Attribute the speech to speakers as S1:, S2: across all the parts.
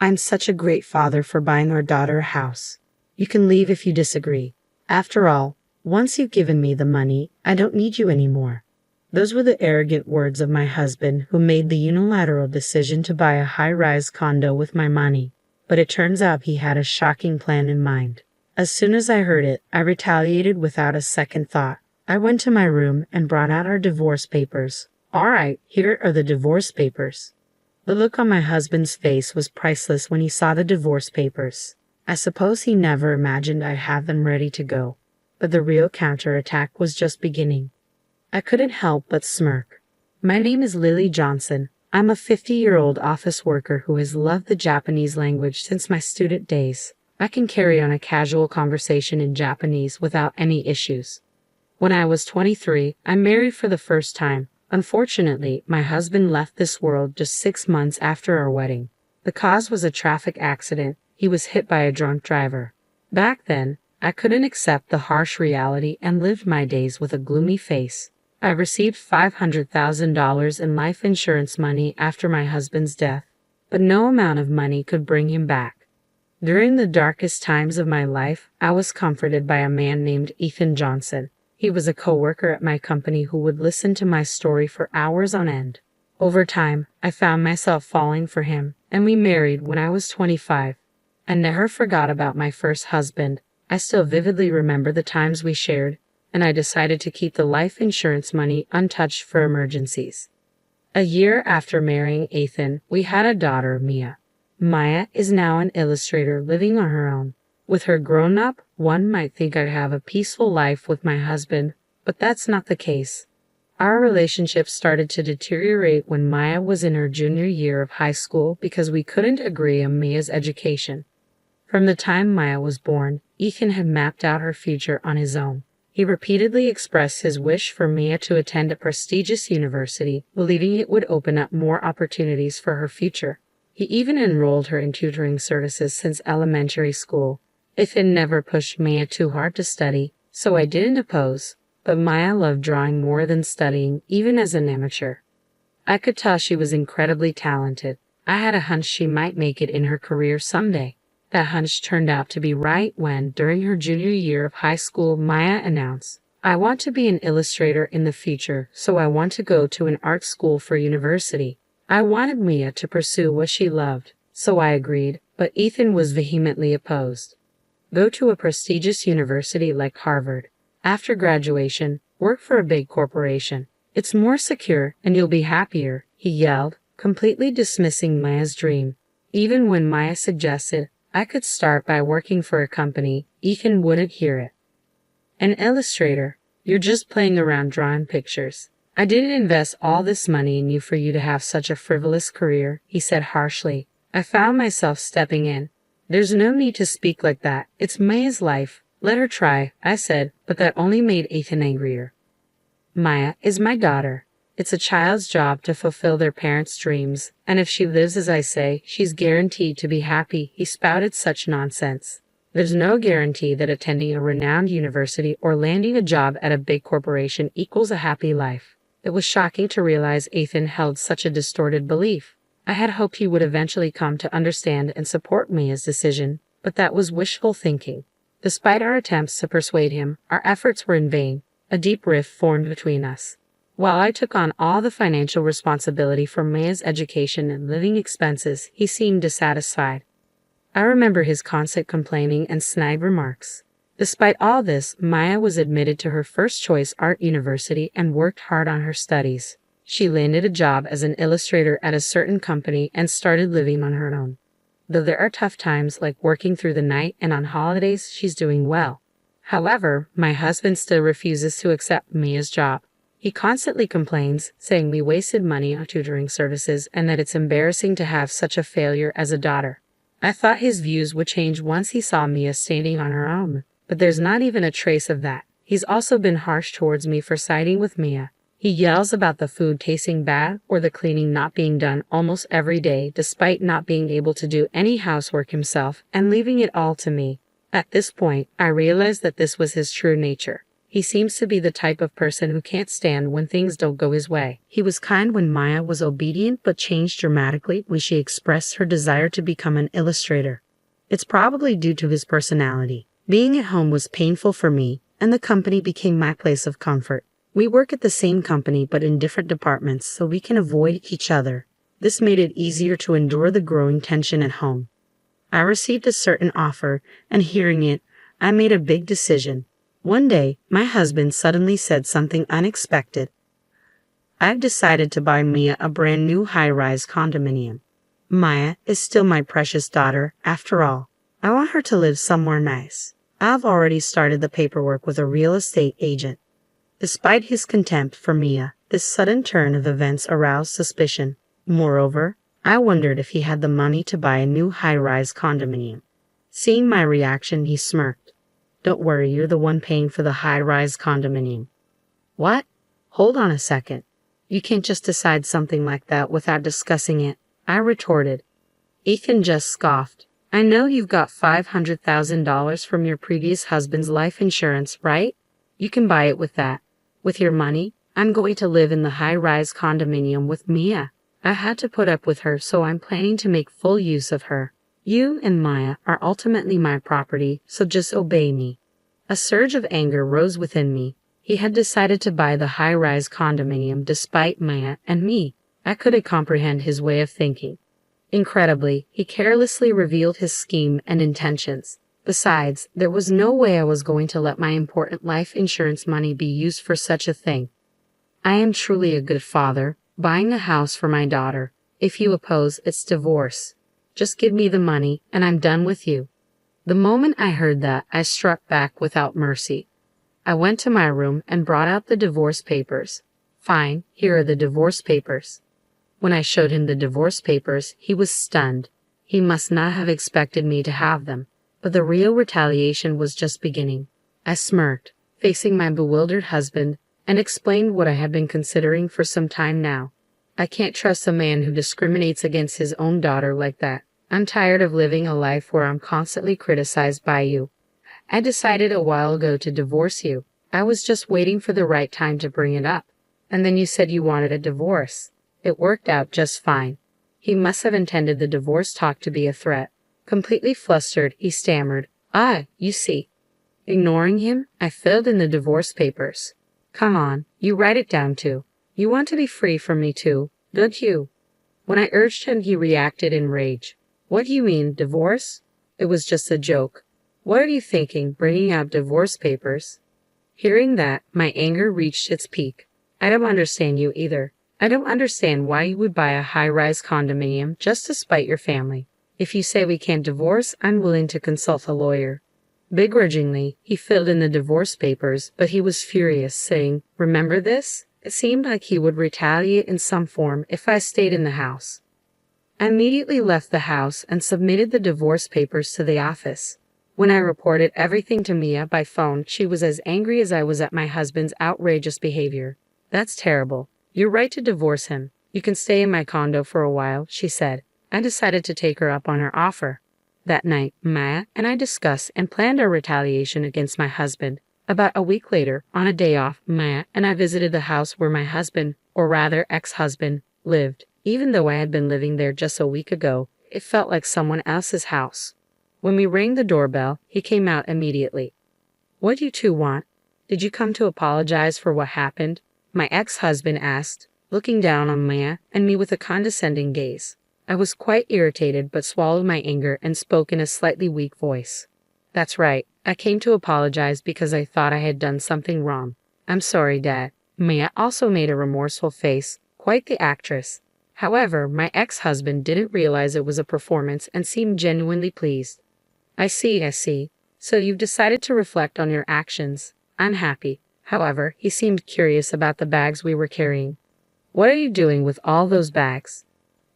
S1: I'm such a great father for buying our daughter a house. You can leave if you disagree. After all, once you've given me the money, I don't need you anymore." Those were the arrogant words of my husband, who made the unilateral decision to buy a high-rise condo with my money. But it turns out he had a shocking plan in mind. As soon as I heard it, I retaliated without a second thought. I went to my room and brought out our divorce papers. "All right, here are the divorce papers." The look on my husband's face was priceless when he saw the divorce papers. I suppose he never imagined I'd have them ready to go. But the real counterattack was just beginning. I couldn't help but smirk. "My name is Lily Johnson. I'm a 50-year-old office worker who has loved the Japanese language since my student days. I can carry on a casual conversation in Japanese without any issues. When I was 23, I married for the first time. Unfortunately, my husband left this world just 6 months after our wedding. The cause was a traffic accident. He was hit by a drunk driver. Back then, I couldn't accept the harsh reality and lived my days with a gloomy face. I received $500,000 in life insurance money after my husband's death, but no amount of money could bring him back. During the darkest times of my life, I was comforted by a man named Ethan Johnson. He was a coworker at my company who would listen to my story for hours on end. Over time, I found myself falling for him, and we married when I was 25. I never forgot about my first husband. I still vividly remember the times we shared, and I decided to keep the life insurance money untouched for emergencies. A year after marrying Ethan, we had a daughter, Mia. Maya is now an illustrator living on her own. With her grown up, one might think I'd have a peaceful life with my husband, but that's not the case. Our relationship started to deteriorate when Maya was in her junior year of high school because we couldn't agree on Mia's education. From the time Maya was born, Ethan had mapped out her future on his own. He repeatedly expressed his wish for Mia to attend a prestigious university, believing it would open up more opportunities for her future. He even enrolled her in tutoring services since elementary school. Ethan never pushed Maya too hard to study, so I didn't oppose, but Maya loved drawing more than studying, even as an amateur. I could tell she was incredibly talented. I had a hunch she might make it in her career someday. That hunch turned out to be right when, during her junior year of high school, Maya announced, "I want to be an illustrator in the future, so I want to go to an art school for university." I wanted Mia to pursue what she loved, so I agreed, but Ethan was vehemently opposed. "Go to a prestigious university like Harvard. After graduation, work for a big corporation. It's more secure and you'll be happier," he yelled, completely dismissing Maya's dream. Even when Maya suggested I could start by working for a company, Ethan wouldn't hear it. "An illustrator? You're just playing around drawing pictures. I didn't invest all this money in you for you to have such a frivolous career," he said harshly. I found myself stepping in. "There's no need to speak like that. It's Maya's life. Let her try," I said, but that only made Ethan angrier. "Maya is my daughter. It's a child's job to fulfill their parents' dreams, and if she lives as I say, she's guaranteed to be happy." He spouted such nonsense. There's no guarantee that attending a renowned university or landing a job at a big corporation equals a happy life. It was shocking to realize Ethan held such a distorted belief. I had hoped he would eventually come to understand and support Mia's decision, but that was wishful thinking. Despite our attempts to persuade him, our efforts were in vain. A deep rift formed between us. While I took on all the financial responsibility for Mia's education and living expenses, he seemed dissatisfied. I remember his constant complaining and snide remarks. Despite all this, Maya was admitted to her first choice art university and worked hard on her studies. She landed a job as an illustrator at a certain company and started living on her own. Though there are tough times like working through the night and on holidays, she's doing well. However, my husband still refuses to accept Mia's job. He constantly complains, saying we wasted money on tutoring services and that it's embarrassing to have such a failure as a daughter. I thought his views would change once he saw Mia standing on her own, but there's not even a trace of that. He's also been harsh towards me for siding with Mia. He yells about the food tasting bad or the cleaning not being done almost every day despite not being able to do any housework himself and leaving it all to me. At this point, I realized that this was his true nature. He seems to be the type of person who can't stand when things don't go his way. He was kind when Maya was obedient, but changed dramatically when she expressed her desire to become an illustrator. It's probably due to his personality. Being at home was painful for me, and the company became my place of comfort. We work at the same company but in different departments, so we can avoid each other. This made it easier to endure the growing tension at home. I received a certain offer, and hearing it, I made a big decision. One day, my husband suddenly said something unexpected. I've decided to buy Mia a brand new high-rise condominium. Maya is still my precious daughter, after all. I want her to live somewhere nice. I've already started the paperwork with a real estate agent. Despite his contempt for Mia, this sudden turn of events aroused suspicion. Moreover, I wondered if he had the money to buy a new high-rise condominium. Seeing my reaction, he smirked. Don't worry, you're the one paying for the high-rise condominium. What? Hold on a second. You can't just decide something like that without discussing it, I retorted. Ethan just scoffed. I know you've got $500,000 from your previous husband's life insurance, right? You can buy it with that. With your money, I'm going to live in the high-rise condominium with Mia. I had to put up with her, so I'm planning to make full use of her. You and Maya are ultimately my property, so just obey me. A surge of anger rose within me. He had decided to buy the high-rise condominium despite Maya and me. I couldn't comprehend his way of thinking. Incredibly, he carelessly revealed his scheme and intentions. Besides, there was no way I was going to let my important life insurance money be used for such a thing. I am truly a good father, buying a house for my daughter. If you oppose, it's divorce. Just give me the money, and I'm done with you. The moment I heard that, I struck back without mercy. I went to my room and brought out the divorce papers. Fine, here are the divorce papers. When I showed him the divorce papers, he was stunned. He must not have expected me to have them, but the real retaliation was just beginning. I smirked, facing my bewildered husband, and explained what I had been considering for some time now. I can't trust a man who discriminates against his own daughter like that. I'm tired of living a life where I'm constantly criticized by you. I decided a while ago to divorce you. I was just waiting for the right time to bring it up. And then you said you wanted a divorce. It worked out just fine. He must have intended the divorce talk to be a threat. Completely flustered, he stammered, you see. Ignoring him, I filled in the divorce papers. Come on, you write it down too. You want to be free from me too, don't you? When I urged him, he reacted in rage. What do you mean, divorce? It was just a joke. What are you thinking, bringing out divorce papers? Hearing that, my anger reached its peak. I don't understand you either. I don't understand why you would buy a high-rise condominium just to spite your family. If you say we can't divorce, I'm willing to consult a lawyer. Begrudgingly, he filled in the divorce papers, but he was furious, saying, Remember this? It seemed like he would retaliate in some form if I stayed in the house. I immediately left the house and submitted the divorce papers to the office. When I reported everything to Mia by phone, she was as angry as I was at my husband's outrageous behavior. That's terrible. You're right to divorce him. You can stay in my condo for a while, she said. I decided to take her up on her offer. That night, Maya and I discussed and planned our retaliation against my husband. About a week later, on a day off, Maya and I visited the house where my husband, or rather ex-husband, lived. Even though I had been living there just a week ago, it felt like someone else's house. When we rang the doorbell, he came out immediately. What do you two want? Did you come to apologize for what happened? My ex-husband asked, looking down on Maya and me with a condescending gaze. I was quite irritated but swallowed my anger and spoke in a slightly weak voice. That's right. I came to apologize because I thought I had done something wrong. I'm sorry, Dad. Maya also made a remorseful face, quite the actress. However, my ex-husband didn't realize it was a performance and seemed genuinely pleased. I see. So you've decided to reflect on your actions. I'm happy. However, he seemed curious about the bags we were carrying. What are you doing with all those bags?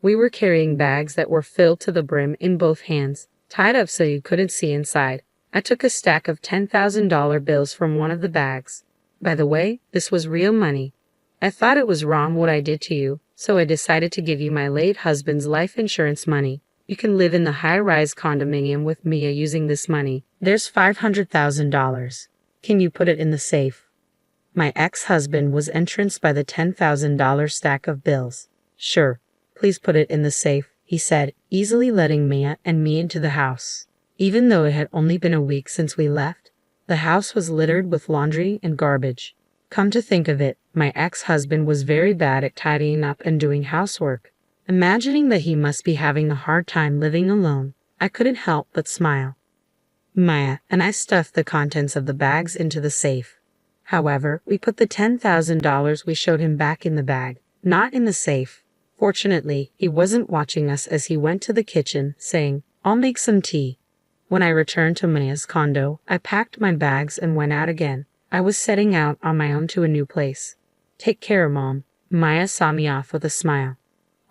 S1: We were carrying bags that were filled to the brim in both hands, tied up so you couldn't see inside. I took a stack of $10,000 bills from one of the bags. By the way, this was real money. I thought it was wrong what I did to you, so I decided to give you my late husband's life insurance money. You can live in the high-rise condominium with Mia using this money. There's $500,000. Can you put it in the safe? My ex-husband was entranced by the $10,000 stack of bills. Sure, please put it in the safe, he said, easily letting Mia and me into the house. Even though it had only been a week since we left, the house was littered with laundry and garbage. Come to think of it, my ex-husband was very bad at tidying up and doing housework. Imagining that he must be having a hard time living alone, I couldn't help but smile. Maya and I stuffed the contents of the bags into the safe. However, we put the $10,000 we showed him back in the bag, not in the safe. Fortunately, he wasn't watching us as he went to the kitchen, saying, "I'll make some tea." When I returned to Maya's condo, I packed my bags and went out again. I was setting out on my own to a new place. "Take care, Mom." Maya saw me off with a smile.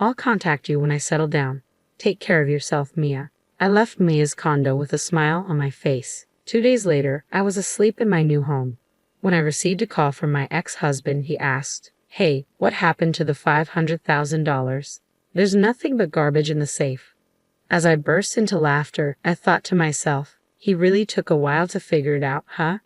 S1: "I'll contact you when I settle down. Take care of yourself, Mia." I left Maya's condo with a smile on my face. 2 days later, I was asleep in my new home. When I received a call from my ex-husband, he asked, "Hey, what happened to the $500,000? There's nothing but garbage in the safe." As I burst into laughter, I thought to myself, he really took a while to figure it out, huh?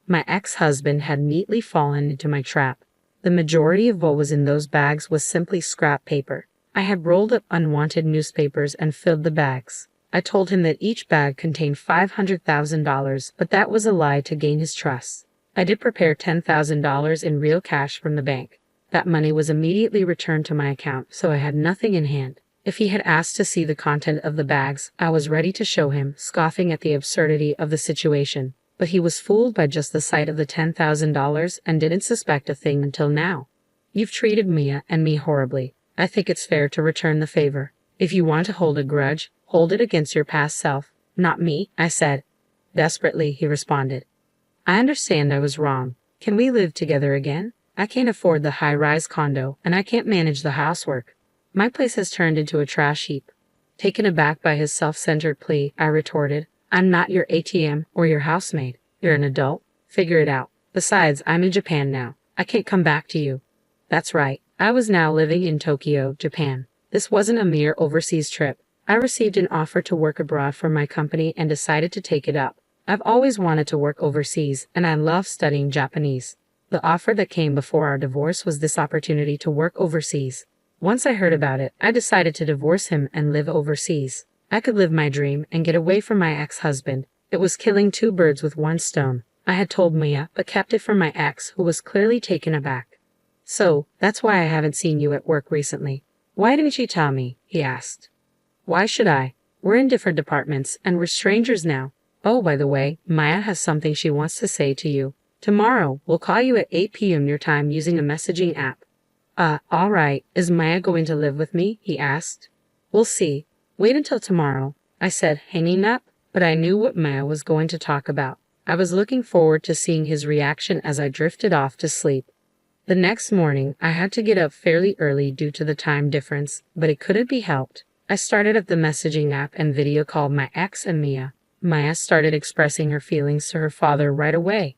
S1: My ex-husband had neatly fallen into my trap. The majority of what was in those bags was simply scrap paper. I had rolled up unwanted newspapers and filled the bags. I told him that each bag contained $500,000, but that was a lie to gain his trust. I did prepare $10,000 in real cash from the bank. That money was immediately returned to my account, so I had nothing in hand. If he had asked to see the content of the bags, I was ready to show him, scoffing at the absurdity of the situation. But he was fooled by just the sight of the $10,000 and didn't suspect a thing until now. "You've treated Mia and me horribly. I think it's fair to return the favor. If you want to hold a grudge, hold it against your past self, not me," I said. Desperately, he responded. "I understand I was wrong. Can we live together again? I can't afford the high-rise condo, and I can't manage the housework. My place has turned into a trash heap." Taken aback by his self-centered plea, I retorted, "I'm not your ATM or your housemaid. You're an adult. Figure it out. Besides, I'm in Japan now. I can't come back to you." That's right. I was now living in Tokyo, Japan. This wasn't a mere overseas trip. I received an offer to work abroad for my company and decided to take it up. I've always wanted to work overseas, and I love studying Japanese. The offer that came before our divorce was this opportunity to work overseas. Once I heard about it, I decided to divorce him and live overseas. I could live my dream and get away from my ex-husband. It was killing 2 birds with 1 stone. I had told Mia, but kept it from my ex, who was clearly taken aback. "So, that's why I haven't seen you at work recently. Why didn't you tell me?" he asked. "Why should I? We're in different departments, and we're strangers now. Oh, by the way, Maya has something she wants to say to you. Tomorrow, we'll call you at 8 p.m. your time using a messaging app." All right. Is Maya going to live with me?" he asked. "We'll see. Wait until tomorrow," I said, hanging up, but I knew what Maya was going to talk about. I was looking forward to seeing his reaction as I drifted off to sleep. The next morning, I had to get up fairly early due to the time difference, but it couldn't be helped. I started up the messaging app and video called my ex and Mia. Maya started expressing her feelings to her father right away.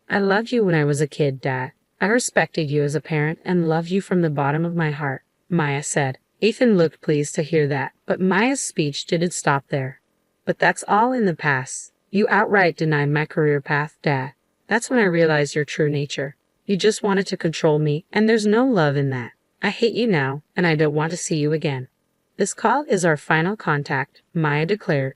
S1: "I loved you when I was a kid, Dad. I respected you as a parent and loved you from the bottom of my heart," Maya said. Ethan looked pleased to hear that, but Maya's speech didn't stop there. "But that's all in the past. You outright denied my career path, Dad. That's when I realized your true nature. You just wanted to control me, and there's no love in that. I hate you now, and I don't want to see you again." "This call is our final contact," Maya declared.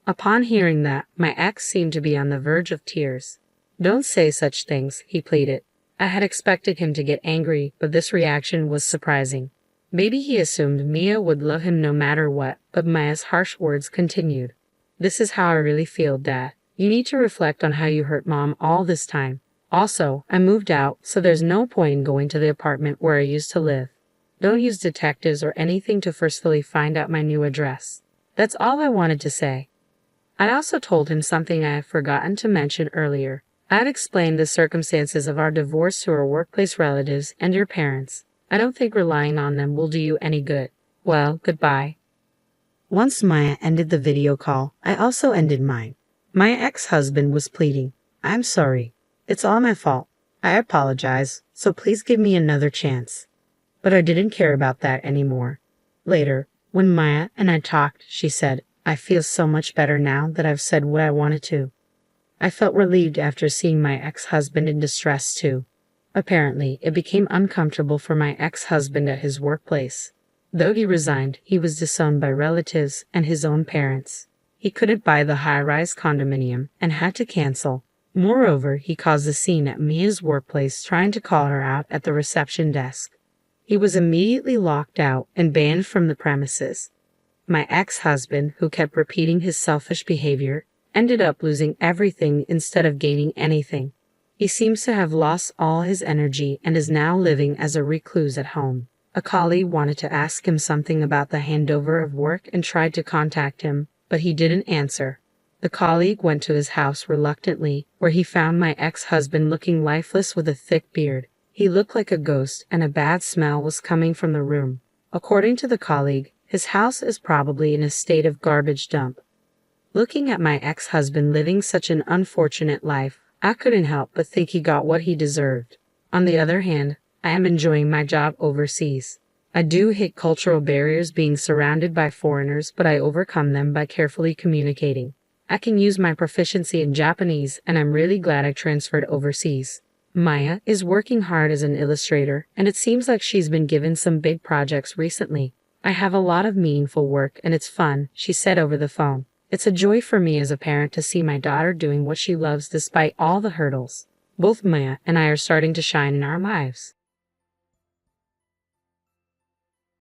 S1: Upon hearing that, my ex seemed to be on the verge of tears. "Don't say such things," he pleaded. I had expected him to get angry, but this reaction was surprising. Maybe he assumed Mia would love him no matter what, but Maya's harsh words continued. "This is how I really feel, Dad. You need to reflect on how you hurt Mom all this time. Also, I moved out, so there's no point in going to the apartment where I used to live. Don't use detectives or anything to forcefully find out my new address." That's all I wanted to say. I also told him something I had forgotten to mention earlier. I had explained the circumstances of our divorce to our workplace relatives and your parents. I don't think relying on them will do you any good. Well, goodbye. Once Maya ended the video call, I also ended mine. My ex-husband was pleading, "I'm sorry. It's all my fault. I apologize, so please give me another chance." But I didn't care about that anymore. Later, when Maya and I talked, she said, "I feel so much better now that I've said what I wanted to." I felt relieved after seeing my ex-husband in distress too. Apparently, it became uncomfortable for my ex-husband at his workplace. Though he resigned, he was disowned by relatives and his own parents. He couldn't buy the high-rise condominium and had to cancel. Moreover, he caused a scene at Mia's workplace trying to call her out at the reception desk. He was immediately locked out and banned from the premises. My ex-husband, who kept repeating his selfish behavior, ended up losing everything instead of gaining anything. He seems to have lost all his energy and is now living as a recluse at home. A colleague wanted to ask him something about the handover of work and tried to contact him, but he didn't answer. The colleague went to his house reluctantly, where he found my ex-husband looking lifeless with a thick beard. He looked like a ghost, and a bad smell was coming from the room. According to the colleague, his house is probably in a state of garbage dump. Looking at my ex-husband living such an unfortunate life, I couldn't help but think he got what he deserved. On the other hand, I am enjoying my job overseas. I do hate cultural barriers being surrounded by foreigners, but I overcome them by carefully communicating. I can use my proficiency in Japanese, and I'm really glad I transferred overseas. Maya is working hard as an illustrator, and it seems like she's been given some big projects recently. I have a lot of meaningful work, and it's fun, she said over the phone. It's a joy for me as a parent to see my daughter doing what she loves despite all the hurdles. Both Maya and I are starting to shine in our lives.